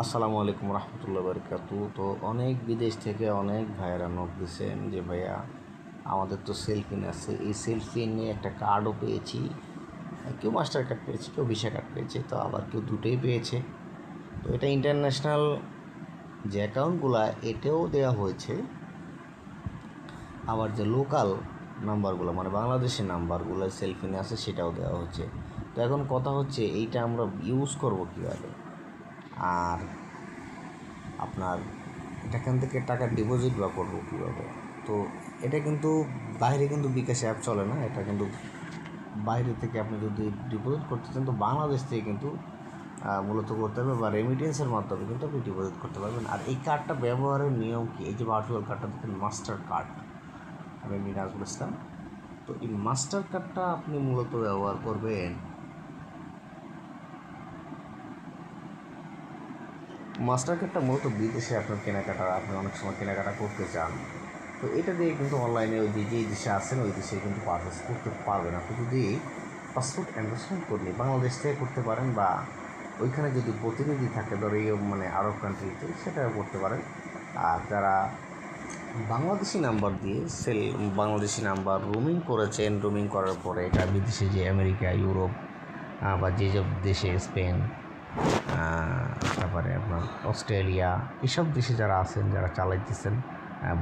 আসসালামু আলাইকুম রহমতুল্লাহ বারকাতু। তো অনেক বিদেশ থেকে অনেক ভাইয়েরা নক দিয়েছেন যে ভাইয়া আমাদের তো সেলফিন আছে, এই সেলফিন নিয়ে একটা কার্ডও পেয়েছি, কেউ মাস্টার কার্ড পেয়েছে, কেউ ভিসা কার্ড পেয়েছে, তো আবার কেউ দুটোই পেয়েছে। তো এটা ইন্টারন্যাশনাল যে অ্যাকাউন্টগুলো এটাও দেওয়া হয়েছে, আবার যে লোকাল নাম্বারগুলো মানে বাংলাদেশের নাম্বারগুলো সেলফিনে আছে সেটাও দেওয়া হচ্ছে। তো এখন কথা হচ্ছে এইটা আমরা ইউজ করবো কীভাবে, আর আপনার এখান থেকে টাকা ডিপোজিট বা করবো কীভাবে। তো এটা কিন্তু বাইরে কিন্তু বিকাশ অ্যাপ চলে না, এটা কিন্তু বাইরে থেকে আপনি যদি ডিপোজিট করতে চান তো বাংলাদেশ থেকে কিন্তু মূলত করতে হবে, বা রেমিটেন্সের মাধ্যমে কিন্তু আপনি ডিপোজিট করতে পারবেন। আর এই কার্ডটা ব্যবহারের নিয়ম কি, এই যে ভার্চুয়াল কার্ডটা দেখেন মাস্টার কার্ড, আমি মিনাজুল ইসলাম। তো এই মাস্টার কার্ডটা আপনি মূলত ব্যবহার করবেন, মাস্টার কার্ডটা মূলত বিদেশে আপনার কেনাকাটা, আপনি অনেক সময় কেনাকাটা করতে চান, তো এটা দিয়ে কিন্তু অনলাইনে ওই যেই দেশে আছেন ওই দেশে কিন্তু পারচেস করতে পারবেন। আপনি যদি পাসপোর্ট এনরোলমেন্ট করলে বাংলাদেশ থেকে করতে পারেন, বা ওইখানে যদি প্রতিনিধি থাকে ধরো এই মানে আরব কান্ট্রিতে, সেটাও করতে পারেন। আর যারা বাংলাদেশি নাম্বার দিয়ে বাংলাদেশি নাম্বার রোমিং করেছেন, রোমিং করার পরে এটা বিদেশে যে আমেরিকা, ইউরোপ বা যেসব দেশে স্পেন, তারপরে আপনার অস্ট্রেলিয়া, এসব দেশে যারা আছেন, যারা চালাইতেছেন,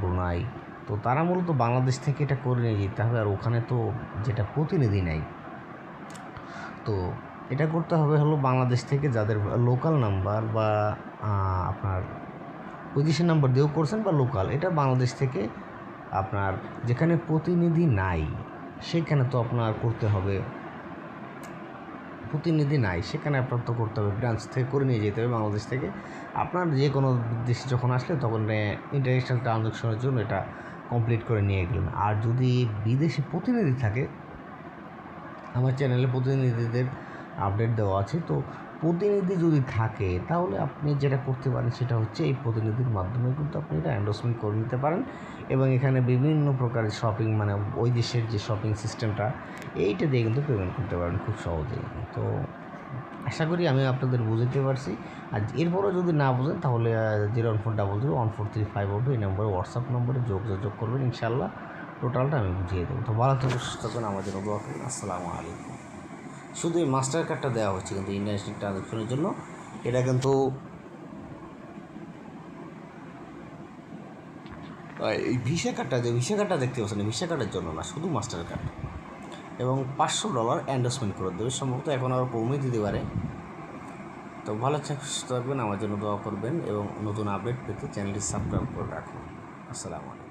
ব্রুনাই, তো তারা মূলত বাংলাদেশ থেকে এটা করে নিয়ে যেতে হবে। আর ওখানে তো যেটা প্রতিনিধি নেই, তো এটা করতে হবে হলো বাংলাদেশ থেকে যাদের লোকাল নাম্বার বা আপনার ওই দেশের নাম্বার দিয়েও করছেন বা লোকাল, এটা বাংলাদেশ থেকে আপনার যেখানে প্রতিনিধি নাই সেখানে তো আপনার করতে হবে, প্রতিনিধি নাই সেখানে আপনার তো করতে হবে ব্রাঞ্চ থেকে করে নিয়ে যেতে হবে বাংলাদেশ থেকে। আপনার যে কোনো দেশে যখন আসলে তখন ইন্টারন্যাশনাল ট্রানজ্যাকশনের জন্য এটা কমপ্লিট করে নিয়ে গেলেন। আর যদি বিদেশি প্রতিনিধি থাকে, আমার চ্যানেলে প্রতিনিধিদের আপডেট দেওয়া আছে, তো প্রতিনিধি যদি থাকে তাহলে আপনি যেটা করতে পারেন সেটা হচ্ছে এই প্রতিনিধির মাধ্যমে কিন্তু আপনি এটা এন্ডোর্সমেন্ট করে নিতে পারেন, এবং এখানে বিভিন্ন প্রকারের শপিং মানে ওই দেশের যে শপিং সিস্টেমটা এইটা দিয়ে কিন্তু পেমেন্ট করতে পারেন খুব সহজেই। তো আশা করি আমি আপনাদের বুঝতে পারছি। আর এরপরও যদি না বুঝেন তাহলে 014001435 হবে এই নম্বরে, হোয়াটসঅ্যাপ নম্বরে যোগাযোগ করবেন, ইনশাল্লাহ টোটালটা আমি বুঝিয়ে দেবো। তো ভালো থাকুন, সুস্থ থাকুন, আমার জন্য দোয়া করুন। আসসালামু আলাইকুম। শুধু এই মাস্টার কার্ডটা দেওয়া হচ্ছে কিন্তু ইন্টারন্যাশনাল ট্রানজ্যাকশনের জন্য, এটা কিন্তু এই ভিসা কার্ডটা যে ভিসা কার্ডটা দেখতে পাচ্ছেন ভিসা কার্ডের জন্য না, শুধু মাস্টার কার্ড, এবং $500 এন্ডোর্সমেন্ট করে দেবে সম্ভবত, এখন আরও কমে দিতে পারে। তো ভালো সুস্থ থাকবেন, আমার জন্য দোয়া করবেন, এবং নতুন আপডেট পেতে চ্যানেলটি সাবস্ক্রাইব করে রাখুন। আসসালামু আলাইকুম।